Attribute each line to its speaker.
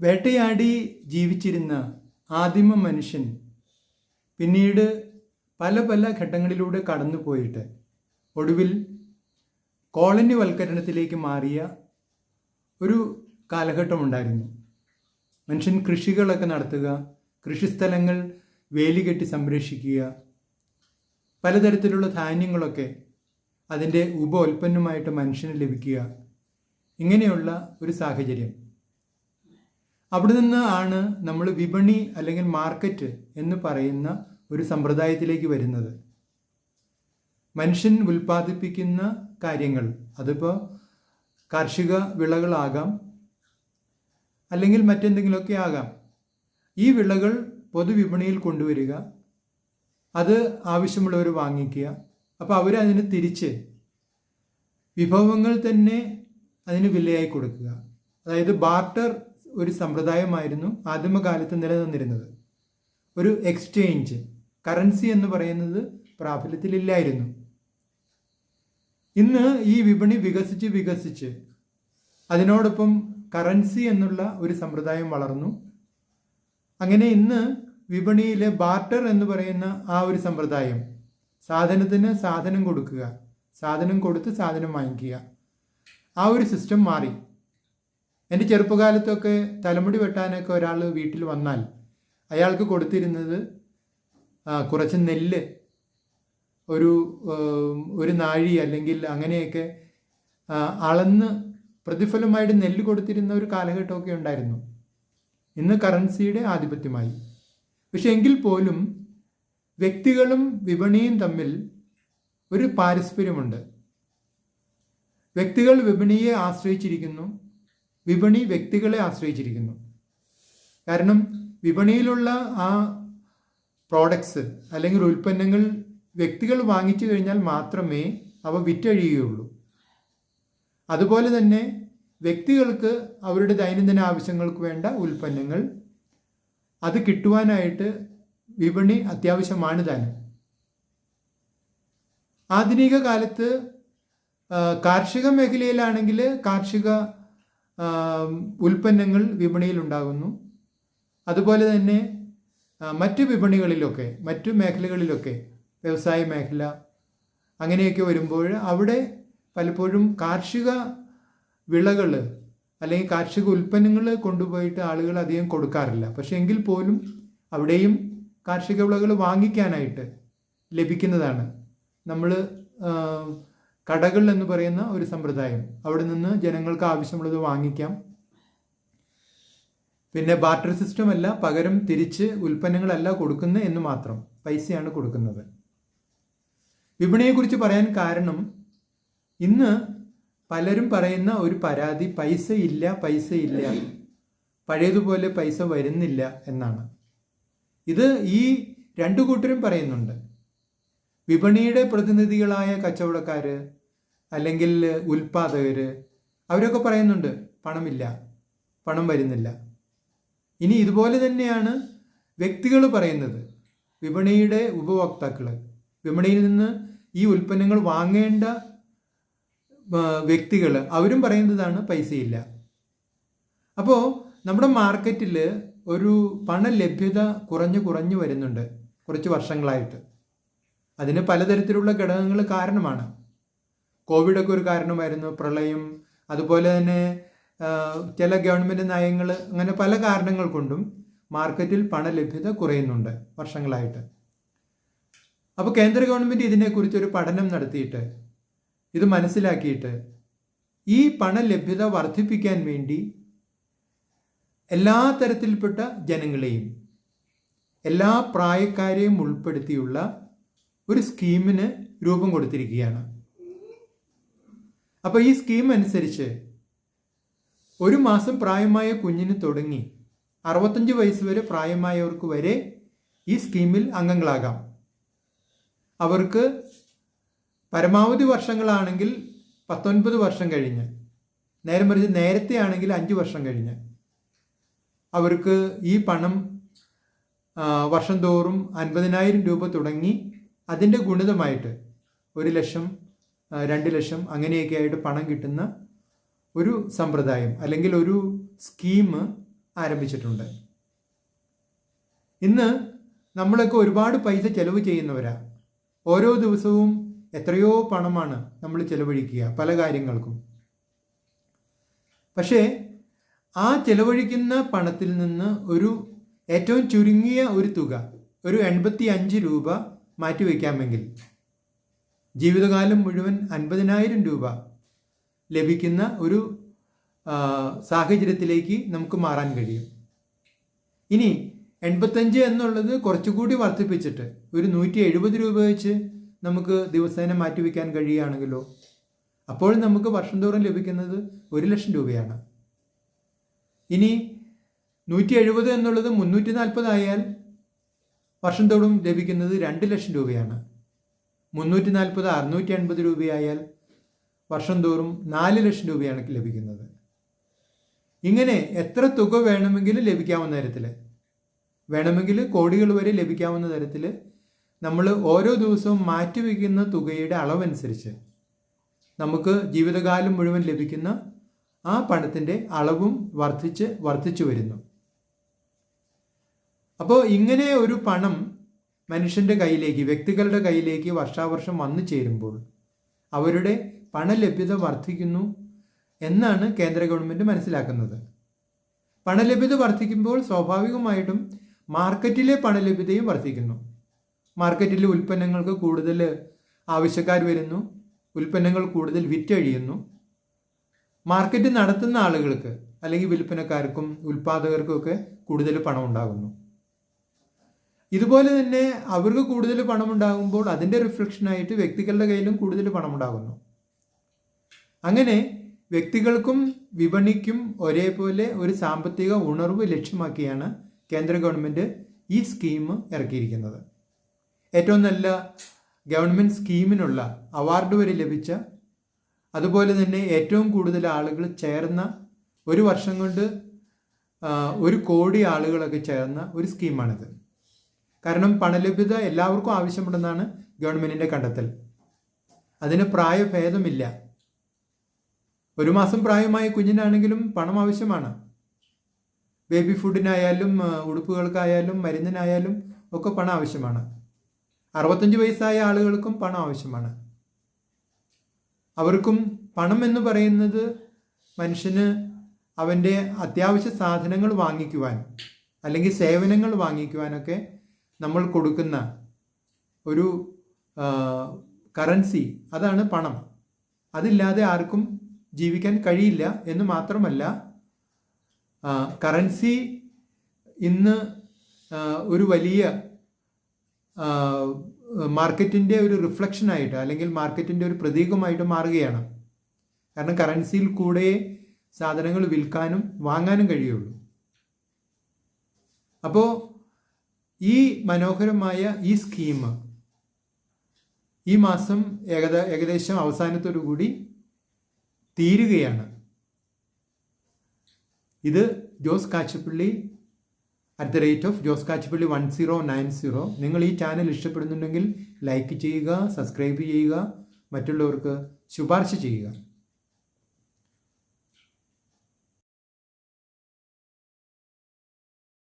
Speaker 1: വേട്ടയാടി ജീവിച്ചിരുന്ന ആദിമ മനുഷ്യൻ പിന്നീട് പല പല ഘട്ടങ്ങളിലൂടെ കടന്നു പോയിട്ട് ഒടുവിൽ കോളനിവൽക്കരണത്തിലേക്ക് മാറിയ ഒരു കാലഘട്ടമുണ്ടായിരുന്നു. മനുഷ്യൻ കൃഷികളൊക്കെ നടത്തുക, കൃഷിസ്ഥലങ്ങൾ വേലികെട്ടി സംരക്ഷിക്കുക, പലതരത്തിലുള്ള ധാന്യങ്ങളൊക്കെ അതിൻ്റെ ഉപോൽപ്പന്നമായിട്ട് മനുഷ്യന് ലഭിക്കുക, ഇങ്ങനെയുള്ള ഒരു സാഹചര്യം. അവിടെ നിന്ന് ആണ് നമ്മൾ വിപണി അല്ലെങ്കിൽ മാർക്കറ്റ് എന്ന് പറയുന്ന ഒരു സമ്പ്രദായത്തിലേക്ക് വരുന്നത്. മനുഷ്യൻ ഉൽപ്പാദിപ്പിക്കുന്ന കാര്യങ്ങൾ, അതിപ്പോൾ കാർഷിക വിളകളാകാം അല്ലെങ്കിൽ മറ്റെന്തെങ്കിലുമൊക്കെ ആകാം, ഈ വിളകൾ പൊതുവിപണിയിൽ കൊണ്ടുവരിക, അത് ആവശ്യമുള്ളവർ വാങ്ങിക്കുക. അപ്പോൾ അവരതിന് തിരിച്ച് വിഭവങ്ങൾ തന്നെ അതിന് വിലയായി കൊടുക്കുക. അതായത് ബാർട്ടർ ഒരു സമ്പ്രദായമായിരുന്നു ആദിമകാലത്ത് നിലനിന്നിരുന്നത്. ഒരു എക്സ്ചേഞ്ച്, കറൻസി എന്ന് പറയുന്നത് പ്രാബല്യത്തിലില്ലായിരുന്നു. ഇന്ന് ഈ വിപണി വികസിച്ച് അതിനോടൊപ്പം കറൻസി എന്നുള്ള ഒരു സമ്പ്രദായം വളർന്നു. അങ്ങനെ ഇന്ന് വിപണിയിലെ ബാർട്ടർ എന്ന് പറയുന്ന ആ ഒരു സമ്പ്രദായം, സാധനത്തിന് സാധനം കൊടുക്കുക, സാധനം കൊടുത്ത് സാധനം വാങ്ങിക്കുക, ആ ഒരു സിസ്റ്റം മാറി. എൻ്റെ ചെറുപ്പകാലത്തൊക്കെ തലമുടി വെട്ടാനൊക്കെ ഒരാൾ വീട്ടിൽ വന്നാൽ അയാൾക്ക് കൊടുത്തിരുന്നത് കുറച്ച് നെല്ല്, ഒരു നാഴി അല്ലെങ്കിൽ അങ്ങനെയൊക്കെ അളന്ന് പ്രതിഫലമായിട്ട് നെല്ല് കൊടുത്തിരുന്ന ഒരു കാലഘട്ടമൊക്കെ ഉണ്ടായിരുന്നു. ഇന്ന് കറൻസിയുടെ ആധിപത്യമായി. പക്ഷെ എങ്കിൽ പോലും വ്യക്തികളും വിപണിയും തമ്മിൽ ഒരു പാരസ്പര്യമുണ്ട്. വ്യക്തികൾ വിപണിയെ ആശ്രയിച്ചിരിക്കുന്നു, വിപണി വ്യക്തികളെ ആശ്രയിച്ചിരിക്കുന്നു. കാരണം വിപണിയിലുള്ള ആ പ്രോഡക്ട്സ് അല്ലെങ്കിൽ ഉൽപ്പന്നങ്ങൾ വ്യക്തികൾ വാങ്ങിച്ചു കഴിഞ്ഞാൽ മാത്രമേ അവ വിറ്റഴിയുകയുള്ളൂ. അതുപോലെ തന്നെ വ്യക്തികൾക്ക് അവരുടെ ദൈനംദിന ആവശ്യങ്ങൾക്ക് വേണ്ട ഉൽപ്പന്നങ്ങൾ അത് കിട്ടുവാനായിട്ട് വിപണി അത്യാവശ്യമാണ് താനും. ആധുനിക കാലത്ത് കാർഷിക മേഖലയിലാണെങ്കിൽ കാർഷിക ഉൽപ്പന്നങ്ങൾ വിപണിയിൽ ഉണ്ടാകുന്നു. അതുപോലെ തന്നെ മറ്റു വിപണികളിലൊക്കെ, മറ്റു മേഖലകളിലൊക്കെ, വ്യവസായ മേഖല അങ്ങനെയൊക്കെ വരുമ്പോൾ അവിടെ പലപ്പോഴും കാർഷിക വിളകൾ അല്ലെങ്കിൽ കാർഷിക ഉൽപ്പന്നങ്ങൾ കൊണ്ടുപോയിട്ട് ആളുകൾ അധികം കൊടുക്കാറില്ല. പക്ഷെ എങ്കിൽ പോലും അവിടെയും കാർഷിക വിളകൾ വാങ്ങിക്കാനായിട്ട് ലഭിക്കുന്നതാണ്. നമ്മൾ കടകൾ എന്ന് പറയുന്ന ഒരു സമ്പ്രദായം, അവിടെ നിന്ന് ജനങ്ങൾക്ക് ആവശ്യമുള്ളത് വാങ്ങിക്കാം. പിന്നെ ബാർട്ടർ സിസ്റ്റം അല്ല, പകരം തിരിച്ച് ഉൽപ്പന്നങ്ങളല്ല കൊടുക്കുന്നത് എന്ന് മാത്രം, പൈസയാണ് കൊടുക്കുന്നത്. വിപണിയെക്കുറിച്ച് പറയാൻ കാരണം, ഇന്ന് പലരും പറയുന്ന ഒരു പരാതി പൈസ ഇല്ല, പഴയതുപോലെ പൈസ വരുന്നില്ല എന്നാണ്. ഇത് ഈ രണ്ടു കൂട്ടരും പറയുന്നുണ്ട്. വിപണിയുടെ പ്രതിനിധികളായ കച്ചവടക്കാർ അല്ലെങ്കിൽ ഉൽപ്പാദകർ, അവരൊക്കെ പറയുന്നുണ്ട് പണമില്ല, പണം വരുന്നില്ല. ഇനി ഇതുപോലെ തന്നെയാണ് വ്യക്തികൾ പറയുന്നത്. വിപണിയുടെ ഉപഭോക്താക്കൾ, വിപണിയിൽ നിന്ന് ഈ ഉൽപ്പന്നങ്ങൾ വാങ്ങേണ്ട വ്യക്തികൾ, അവരും പറയുന്നതാണ് പൈസയില്ല. അപ്പോൾ നമ്മുടെ മാർക്കറ്റിൽ ഒരു പണലഭ്യത കുറഞ്ഞു വരുന്നുണ്ട് കുറച്ച് വർഷങ്ങളായിട്ട്. അതിന് പലതരത്തിലുള്ള ഘടകങ്ങൾ കാരണമാണ്. കോവിഡൊക്കെ ഒരു കാരണമായിരുന്നു, പ്രളയം, അതുപോലെ തന്നെ ചില ഗവൺമെൻറ് നയങ്ങൾ, അങ്ങനെ പല കാരണങ്ങൾ കൊണ്ടും മാർക്കറ്റിൽ പണലഭ്യത കുറയുന്നുണ്ട് വർഷങ്ങളായിട്ട്. അപ്പോൾ കേന്ദ്ര ഗവൺമെൻറ് ഇതിനെക്കുറിച്ച് ഒരു പഠനം നടത്തിയിട്ട് ഇത് മനസ്സിലാക്കിയിട്ട് ഈ പണലഭ്യത വർദ്ധിപ്പിക്കാൻ വേണ്ടി എല്ലാ തരത്തിൽപ്പെട്ട ജനങ്ങളെയും, എല്ലാ പ്രായക്കാരെയും ഉൾപ്പെടുത്തിയുള്ള ഒരു സ്കീമിന് രൂപം കൊടുത്തിരിക്കുകയാണ്. അപ്പോൾ ഈ സ്കീം അനുസരിച്ച് ഒരു മാസം പ്രായമായ കുഞ്ഞിന് തുടങ്ങി 65 വയസ്സ് വരെ പ്രായമായവർക്ക് വരെ ഈ സ്കീമിൽ അംഗങ്ങളാകാം. അവർക്ക് പരമാവധി വർഷങ്ങളാണെങ്കിൽ 19 വർഷം കഴിഞ്ഞ്, നേരെ മറിച്ച് നേരത്തെ ആണെങ്കിൽ 5 വർഷം കഴിഞ്ഞ് അവർക്ക് ഈ പണം വർഷം തോറും 50,000 രൂപ തുടങ്ങി അതിൻ്റെ ഗുണിതമായിട്ട് 1 ലക്ഷം, 2 ലക്ഷം അങ്ങനെയൊക്കെ ആയിട്ട് പണം കിട്ടുന്ന ഒരു സമ്പ്രദായം അല്ലെങ്കിൽ ഒരു സ്കീം ആരംഭിച്ചിട്ടുണ്ട്. ഇന്ന് നമ്മളൊക്കെ ഒരുപാട് പൈസ ചെലവ് ചെയ്യുന്നവരാ. ഓരോ ദിവസവും എത്രയോ പണമാണ് നമ്മൾ ചെലവഴിക്കുക പല കാര്യങ്ങൾക്കും. പക്ഷേ ആ ചെലവഴിക്കുന്ന പണത്തിൽ നിന്ന് ഒരു ഏറ്റവും ചുരുങ്ങിയ ഒരു തുക, ഒരു 85 രൂപ മാറ്റിവെക്കാമെങ്കിൽ ജീവിതകാലം മുഴുവൻ 50,000 രൂപ ലഭിക്കുന്ന ഒരു സാഹചര്യത്തിലേക്ക് നമുക്ക് മാറാൻ കഴിയും. ഇനി 85 എന്നുള്ളത് കുറച്ചുകൂടി വർദ്ധിപ്പിച്ചിട്ട് ഒരു 170 രൂപ വെച്ച് നമുക്ക് ദിവസേന മാറ്റിവെക്കാൻ കഴിയുകയാണെങ്കിലോ, അപ്പോൾ നമുക്ക് വർഷം തോറും ലഭിക്കുന്നത് 1,00,000 രൂപയാണ്. ഇനി 170 എന്നുള്ളത് 340 ആയാൽ വർഷം തോറും ലഭിക്കുന്നത് 2,00,000 രൂപയാണ്. 340 680 രൂപയായാൽ വർഷം തോറും 4,00,000 രൂപയാണ് ലഭിക്കുന്നത്. ഇങ്ങനെ എത്ര തുക വേണമെങ്കിലും ലഭിക്കാവുന്ന തരത്തിൽ, വേണമെങ്കിൽ കോടികൾ വരെ ലഭിക്കാവുന്ന തരത്തിൽ നമ്മൾ ഓരോ ദിവസവും മാറ്റിവെക്കുന്ന തുകയുടെ അളവനുസരിച്ച് നമുക്ക് ജീവിതകാലം മുഴുവൻ ലഭിക്കുന്ന ആ പണത്തിൻ്റെ അളവും വർദ്ധിച്ചു വരുന്നു. അപ്പോൾ ഇങ്ങനെ ഒരു പണം മനുഷ്യൻ്റെ കയ്യിലേക്ക്, വ്യക്തികളുടെ കയ്യിലേക്ക് വർഷാവർഷം വന്നു ചേരുമ്പോൾ അവരുടെ പണലഭ്യത വർദ്ധിക്കുന്നു എന്നാണ് കേന്ദ്ര ഗവൺമെൻറ് മനസ്സിലാക്കുന്നത്. പണലഭ്യത വർദ്ധിക്കുമ്പോൾ സ്വാഭാവികമായിട്ടും മാർക്കറ്റിലെ പണലഭ്യതയും വർദ്ധിക്കുന്നു. മാർക്കറ്റിലെ ഉൽപ്പന്നങ്ങൾക്ക് കൂടുതൽ ആവശ്യക്കാർ വരുന്നു, ഉൽപ്പന്നങ്ങൾ കൂടുതൽ വിറ്റഴിയുന്നു. മാർക്കറ്റ് നടത്തുന്ന ആളുകൾക്ക് അല്ലെങ്കിൽ വിൽപ്പനക്കാർക്കും ഉൽപ്പാദകർക്കും ഒക്കെ കൂടുതൽ പണം ഉണ്ടാകുന്നു. ഇതുപോലെ തന്നെ അവർക്ക് കൂടുതൽ പണം ഉണ്ടാകുമ്പോൾ അതിൻ്റെ റിഫ്ലക്ഷനായിട്ട് വ്യക്തികളുടെ കയ്യിലും കൂടുതൽ പണം ഉണ്ടാകുന്നു. അങ്ങനെ വ്യക്തികൾക്കും വിപണിക്കും ഒരേപോലെ ഒരു സാമ്പത്തിക ഉണർവ് ലക്ഷ്യമാക്കിയാണ് കേന്ദ്ര ഗവൺമെൻറ് ഈ സ്കീം ഇറക്കിയിരിക്കുന്നത്. ഏറ്റവും നല്ല ഗവൺമെൻറ് സ്കീമിനുള്ള അവാർഡ് വരെ ലഭിച്ച, അതുപോലെ തന്നെ ഏറ്റവും കൂടുതൽ ആളുകൾ ചേർന്ന, ഒരു വർഷം കൊണ്ട് 1 കോടി ആളുകളൊക്കെ ചേർന്ന ഒരു സ്കീമാണിത്. കാരണം പണലഭ്യത എല്ലാവർക്കും ആവശ്യമുണ്ടെന്നാണ് ഗവൺമെൻറ്റിൻ്റെ കണ്ടെത്തൽ. അതിന് പ്രായഭേദമില്ല. 1 മാസം പ്രായമായ കുഞ്ഞിനാണെങ്കിലും പണം ആവശ്യമാണ്. ബേബി ഫുഡിനായാലും ഉടുപ്പുകൾക്കായാലും മരുന്നിനായാലും ഒക്കെ പണം ആവശ്യമാണ്. 65 വയസ്സായ ആളുകൾക്കും പണം ആവശ്യമാണ്. അവർക്കും പണം എന്ന് പറയുന്നത് മനുഷ്യന് അവൻ്റെ അത്യാവശ്യ സാധനങ്ങൾ വാങ്ങിക്കുവാൻ അല്ലെങ്കിൽ സേവനങ്ങൾ വാങ്ങിക്കുവാനൊക്കെ നമ്മൾ കൊടുക്കുന്ന ഒരു കറൻസി, അതാണ് പണം. അതില്ലാതെ ആർക്കും ജീവിക്കാൻ കഴിയില്ല എന്ന് മാത്രമല്ല, കറൻസി ഇന്ന് ഒരു വലിയ മാർക്കറ്റിൻ്റെ ഒരു റിഫ്ലക്ഷനായിട്ട് അല്ലെങ്കിൽ മാർക്കറ്റിൻ്റെ ഒരു പ്രതീകമായിട്ട് മാറുകയാണ്. കാരണം കറൻസിയിൽ കൂടെ സാധനങ്ങൾ വിൽക്കാനും വാങ്ങാനും കഴിയുള്ളൂ. അപ്പോൾ ഈ മനോഹരമായ ഈ സ്കീം ഈ മാസം ഏകദേശം അവസാനത്തോടു കൂടി തീരുകയാണ്. ഇത് ജോസ് കാച്ചപ്പള്ളി @ജോസ് കാച്ചപ്പള്ളി 1090. നിങ്ങൾ ഈ ചാനൽ ഇഷ്ടപ്പെടുന്നുണ്ടെങ്കിൽ ലൈക്ക് ചെയ്യുക, സബ്സ്ക്രൈബ് ചെയ്യുക, മറ്റുള്ളവർക്ക് ശുപാർശ ചെയ്യുക.